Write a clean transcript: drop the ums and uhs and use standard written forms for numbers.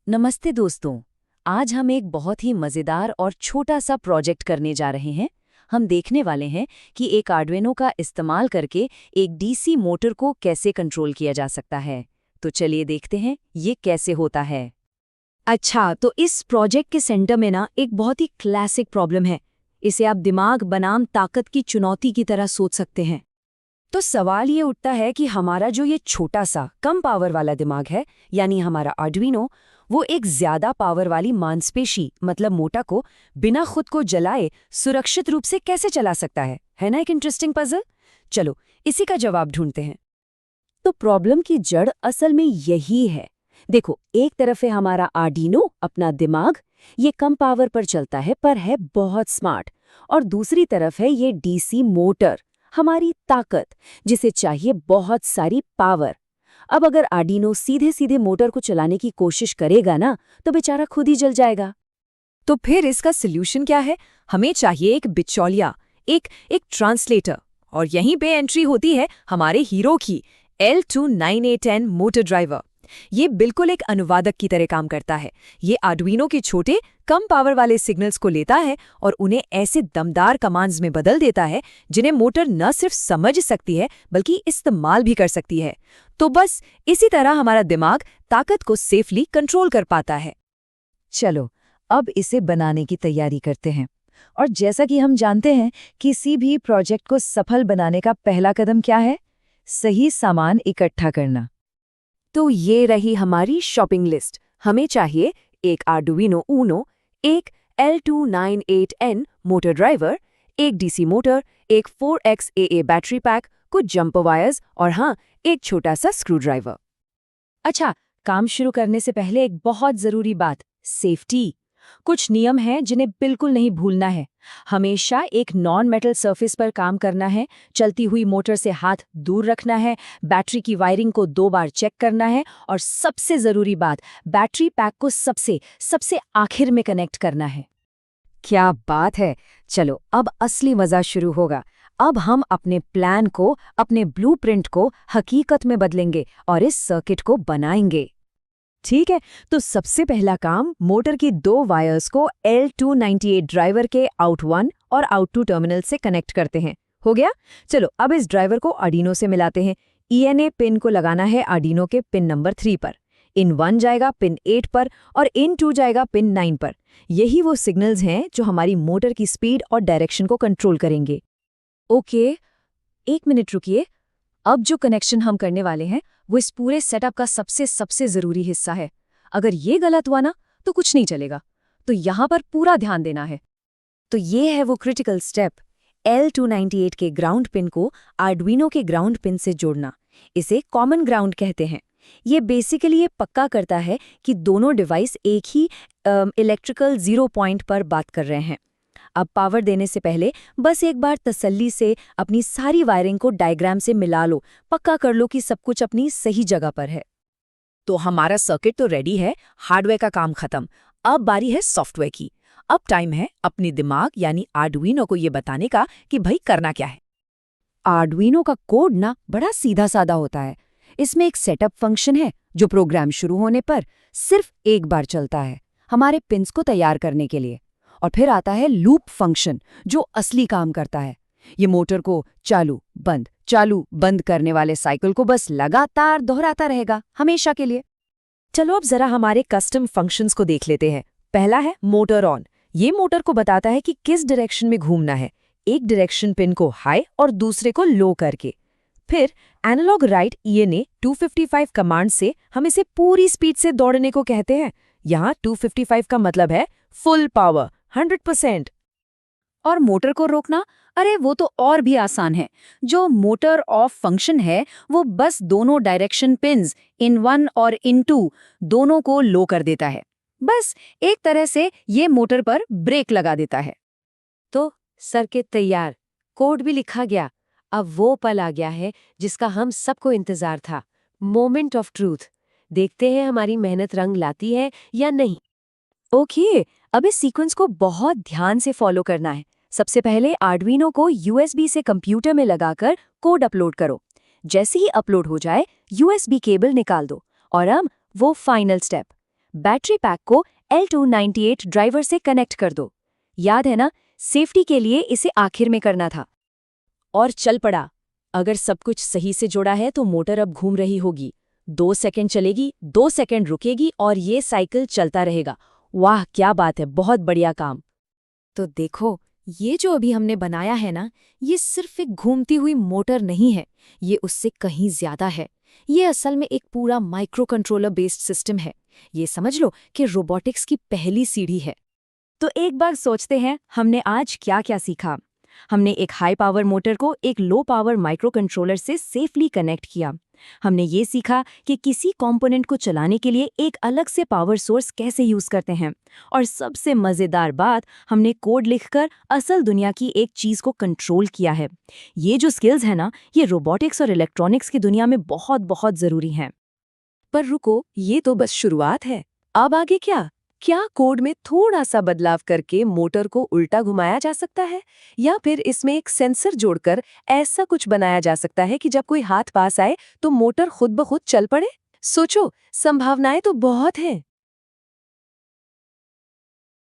नमस्ते दोस्तों। आज हम एक बहुत ही मज़ेदार और छोटा सा प्रोजेक्ट करने जा रहे हैं। हम देखने वाले हैं कि एक आर्डुइनो का इस्तेमाल करके एक डीसी मोटर को कैसे कंट्रोल किया जा सकता है। तो चलिए देखते हैं ये कैसे होता है। अच्छा, तो इस प्रोजेक्ट के सेंटर में ना एक बहुत ही क्लासिक प्रॉब्लम है। इसे आप दिमाग बनाम ताकत की चुनौती की तरह सोच सकते हैं। तो सवाल ये उठता है कि हमारा जो ये छोटा सा कम पावर वाला दिमाग है, यानी हमारा आर्डुइनो, वो एक ज्यादा पावर वाली मांसपेशी मतलब मोटा को बिना खुद को जलाए सुरक्षित रूप से कैसे चला सकता है ना एक इंटरेस्टिंग पजल। चलो इसी का जवाब ढूंढते हैं। तो प्रॉब्लम की जड़ असल में यही है। देखो, एक तरफ है हमारा आर्डिनो अपना दिमाग, ये कम पावर पर चलता है पर है बहुत स्मार्ट। और दूसरी तरफ है ये डीसी मोटर, हमारी ताकत, जिसे चाहिए बहुत सारी पावर। अब अगर आर्डिनो सीधे सीधे मोटर को चलाने की कोशिश करेगा ना, तो बेचारा खुद ही जल जाएगा। तो फिर इसका सल्यूशन क्या है? हमें चाहिए एक बिचौलिया, एक ट्रांसलेटर। और यहीं पे एंट्री होती है हमारे हीरो की, L298N मोटर ड्राइवर। ये बिल्कुल एक अनुवादक की तरह काम करता है। ये आर्डुइनो के छोटे कम पावर वाले सिग्नल्स को लेता है और उन्हें ऐसे दमदार कमांड्स में बदल देता है जिन्हें मोटर न सिर्फ समझ सकती है बल्कि इस्तेमाल भी कर सकती है। तो बस इसी तरह हमारा दिमाग ताकत को सेफली कंट्रोल कर पाता है। चलो अब इसे बनाने की तैयारी करते हैं। और जैसा कि हम जानते हैं, किसी भी प्रोजेक्ट को सफल बनाने का पहला कदम क्या है? सही सामान इकट्ठा करना। तो ये रही हमारी शॉपिंग लिस्ट। हमें चाहिए एक आर्डुइनो ऊनो, एक L298N मोटर ड्राइवर, एक डीसी मोटर, एक 4xAA बैटरी पैक, कुछ जंपर वायर्स और हाँ, एक छोटा सा स्क्रू ड्राइवर। अच्छा, काम शुरू करने से पहले एक बहुत जरूरी बात, सेफ्टी। कुछ नियम हैं जिन्हें बिल्कुल नहीं भूलना है। हमेशा एक नॉन मेटल सरफेस पर काम करना है, चलती हुई मोटर से हाथ दूर रखना है, बैटरी की वायरिंग को 2 बार चेक करना है और सबसे जरूरी बात, बैटरी पैक को सबसे आखिर में कनेक्ट करना है। क्या बात है! चलो अब असली मजा शुरू होगा। अब हम अपने प्लान को, अपने ब्लूप्रिंट को हकीकत में बदलेंगे और इस सर्किट को बनाएंगे। ठीक है, तो सबसे पहला काम, मोटर की 2 वायर्स को L298 ड्राइवर के आउट 1 और आउट 2 टर्मिनल से कनेक्ट करते हैं। हो गया? चलो अब इस ड्राइवर को आर्डिनो से मिलाते हैं। ENA पिन को लगाना है आर्डिनो के पिन नंबर 3 पर। इन 1 जाएगा पिन 8 पर और इन 2 जाएगा पिन 9 पर। यही वो सिग्नल्स हैं जो हमारी मोटर की स्पीड और डायरेक्शन को कंट्रोल करेंगे। ओके, 1 मिनट रुकिए। अब जो कनेक्शन हम करने वाले हैं वो इस पूरे सेटअप का सबसे ज़रूरी हिस्सा है। अगर ये गलत हुआ ना तो कुछ नहीं चलेगा। तो यहाँ पर पूरा ध्यान देना है। तो ये है वो क्रिटिकल स्टेप, L298 के ग्राउंड पिन को आर्डुइनो के ग्राउंड पिन से जोड़ना। इसे कॉमन ग्राउंड कहते हैं। ये बेसिकली ये पक्का करता है कि दोनों डिवाइस एक ही इलेक्ट्रिकल 0 पॉइंट पर बात कर रहे हैं। अब पावर देने से पहले बस एक बार तसल्ली से अपनी सारी वायरिंग को डायग्राम से मिला लो, पक्का कर लो कि सब कुछ अपनी सही जगह पर है। तो हमारा सर्किट तो रेडी है, हार्डवेयर का काम खत्म। अब बारी है सॉफ्टवेयर की। अब टाइम है अपने दिमाग यानी आर्डुइनो को ये बताने का कि भाई करना क्या है। आर्डुइनो का कोड ना बड़ा सीधा साधा होता है। इसमें एक सेटअप फंक्शन है जो प्रोग्राम शुरू होने पर सिर्फ एक बार चलता है, हमारे पिन्स को तैयार करने के लिए। और फिर आता है लूप फंक्शन जो असली काम करता है। ये मोटर को चालू बंद करने वाले साइकिल को बस लगातार दोहराता रहेगा हमेशा के लिए। चलो अब जरा हमारे कस्टम फंक्शंस को देख लेते हैं। पहला है मोटर ऑन। ये मोटर को बताता है कि किस डायरेक्शन में घूमना है, एक डायरेक्शन पिन को हाई और दूसरे को लो करके। फिर एनालॉग राइट ENA 255 कमांड से हम इसे पूरी स्पीड से दौड़ने को कहते हैं। यहाँ 255 का मतलब है फुल पावर, 100%। और मोटर को रोकना, अरे वो तो और भी आसान है। जो मोटर ऑफ फंक्शन है वो बस दोनों डायरेक्शन पिन्स इन 1 और इन 2 दोनों को लो कर देता है। बस एक तरह से ये मोटर पर ब्रेक लगा देता है। तो सर्किट तैयार, कोड भी लिखा गया। अब वो पल आ गया है जिसका हम सबको इंतजार था, मोमेंट ऑफ ट्रूथ। देखते हैं हमारी मेहनत रंग लाती है या नहीं। ओके, अब इस सीक्वेंस को बहुत ध्यान से फॉलो करना है। सबसे पहले आर्डुइनो को USB से कंप्यूटर में लगाकर कोड अपलोड करो। जैसे ही अपलोड हो जाए USB केबल निकाल दो। और अब वो फाइनल स्टेप, बैटरी पैक को L298 ड्राइवर से कनेक्ट कर दो। याद है ना, सेफ्टी के लिए इसे आखिर में करना था। और चल पड़ा। अगर सब कुछ सही से जोड़ा है तो मोटर अब घूम रही होगी। 2 सेकंड चलेगी, 2 सेकंड रुकेगी और ये साइकिल चलता रहेगा। वाह क्या बात है, बहुत बढ़िया काम। तो देखो, ये जो अभी हमने बनाया है ना, ये सिर्फ एक घूमती हुई मोटर नहीं है, ये उससे कहीं ज्यादा है। ये असल में एक पूरा माइक्रो कंट्रोलर बेस्ड सिस्टम है। ये समझ लो कि रोबोटिक्स की पहली सीढ़ी है। तो एक बार सोचते हैं हमने आज क्या क्या सीखा। हमने एक हाई पावर मोटर को एक लो पावर माइक्रो कंट्रोलर से सेफली कनेक्ट किया। हमने ये सीखा कि किसी कंपोनेंट को चलाने के लिए एक अलग से पावर सोर्स कैसे यूज करते हैं। और सबसे मजेदार बात, हमने कोड लिखकर असल दुनिया की एक चीज को कंट्रोल किया है। ये जो स्किल्स है ना, ये रोबोटिक्स और इलेक्ट्रॉनिक्स की दुनिया में बहुत बहुत जरूरी हैं। पर रुको, ये तो बस शुरुआत है। अब आगे क्या? क्या कोड में थोड़ा सा बदलाव करके मोटर को उल्टा घुमाया जा सकता है, या फिर इसमें एक सेंसर जोड़कर ऐसा कुछ बनाया जा सकता है कि जब कोई हाथ पास आए तो मोटर खुद ब खुद चल पड़े? सोचो, संभावनाएं तो बहुत हैं।